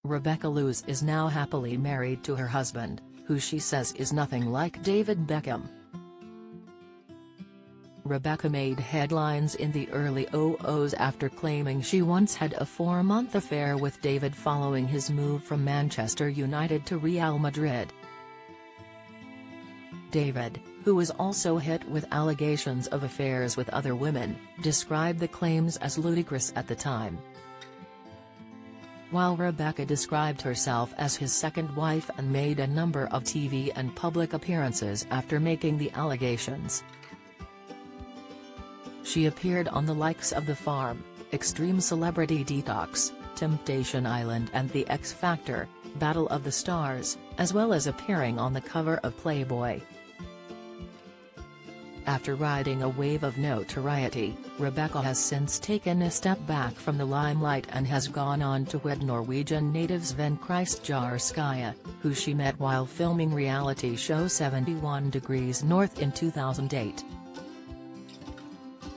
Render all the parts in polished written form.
Rebecca Loos is now happily married to her husband, who she says is nothing like David Beckham. Rebecca made headlines in the early 00s after claiming she once had a 4-month affair with David following his move from Manchester United to Real Madrid. David, who was also hit with allegations of affairs with other women, described the claims as ludicrous at the time. While Rebecca described herself as his second wife and made a number of TV and public appearances after making the allegations. She appeared on the likes of The Farm, Extreme Celebrity Detox, Temptation Island and The X Factor, Battle of the Stars, as well as appearing on the cover of Playboy. After riding a wave of notoriety, Rebecca has since taken a step back from the limelight and has gone on to wed Norwegian native Sven Skaya, who she met while filming reality show 71 Degrees North in 2008.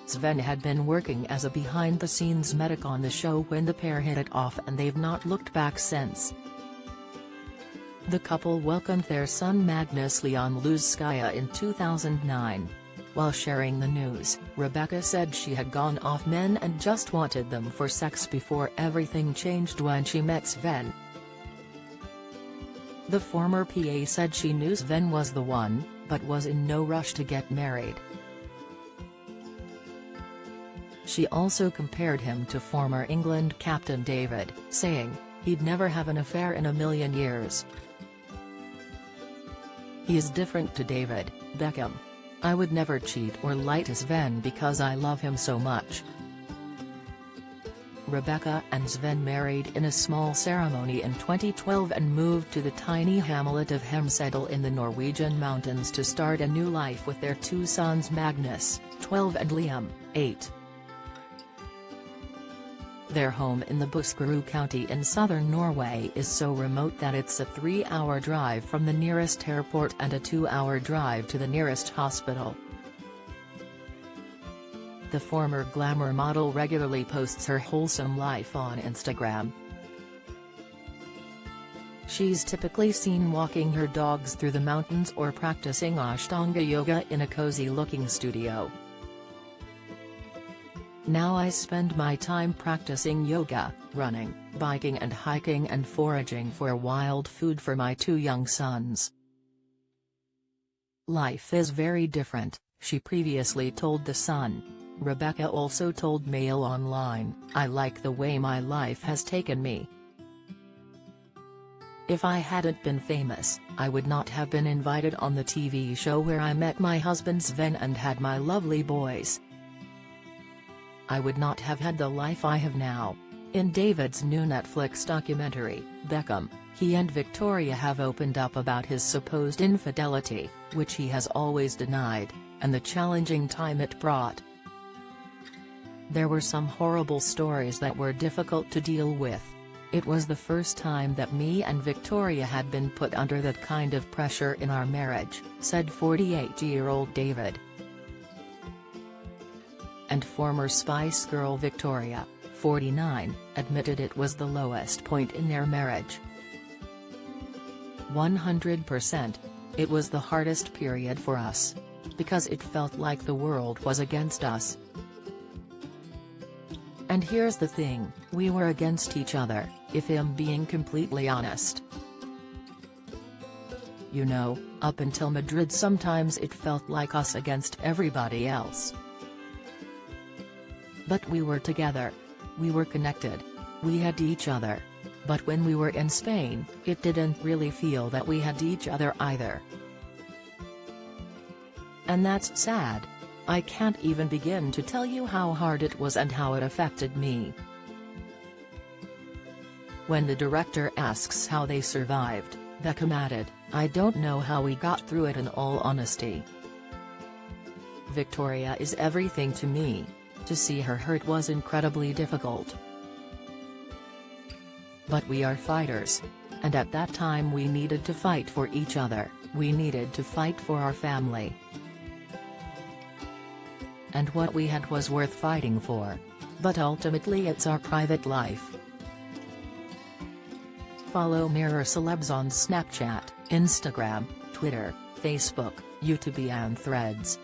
Sven had been working as a behind-the-scenes medic on the show when the pair hit it off, and they've not looked back since. The couple welcomed their son Magnus Leon Skaya in 2009. While sharing the news, Rebecca said she had gone off men and just wanted them for sex before everything changed when she met Sven. The former PA said she knew Sven was the one, but was in no rush to get married. She also compared him to former England captain David, saying, "He'd never have an affair in a million years. He is different to David Beckham. I would never cheat or lie to Sven because I love him so much." Rebecca and Sven married in a small ceremony in 2012 and moved to the tiny hamlet of Hemsedal in the Norwegian mountains to start a new life with their 2 sons Magnus, 12 and Liam, 8. Their home in the Buskerud county in southern Norway is so remote that it's a 3-hour drive from the nearest airport and a 2-hour drive to the nearest hospital. The former glamour model regularly posts her wholesome life on Instagram. She's typically seen walking her dogs through the mountains or practicing Ashtanga yoga in a cozy-looking studio. "Now I spend my time practicing yoga, running, biking and hiking and foraging for wild food for my 2 young sons. Life is very different," she previously told The Sun. Rebecca also told Mail Online, "I like the way my life has taken me. If I hadn't been famous, I would not have been invited on the TV show where I met my husband Sven and had my lovely boys. I would not have had the life I have now." In David's new Netflix documentary, Beckham, he and Victoria have opened up about his supposed infidelity, which he has always denied, and the challenging time it brought. "There were some horrible stories that were difficult to deal with. It was the first time that me and Victoria had been put under that kind of pressure in our marriage," said 48-year-old David. And former Spice Girl Victoria, 49, admitted it was the lowest point in their marriage. 100%. "It was the hardest period for us. Because it felt like the world was against us. And here's the thing, we were against each other, if I'm being completely honest. You know, up until Madrid sometimes it felt like us against everybody else. But we were together. We were connected. We had each other. But when we were in Spain, it didn't really feel that we had each other either. And that's sad. I can't even begin to tell you how hard it was and how it affected me." When the director asks how they survived, Beckham added, "I don't know how we got through it in all honesty. Victoria is everything to me. To see her hurt was incredibly difficult. But we are fighters. And at that time we needed to fight for each other, we needed to fight for our family. And what we had was worth fighting for. But ultimately it's our private life. follow Mirror Celebs on Snapchat, Instagram, Twitter, Facebook, YouTube and Threads.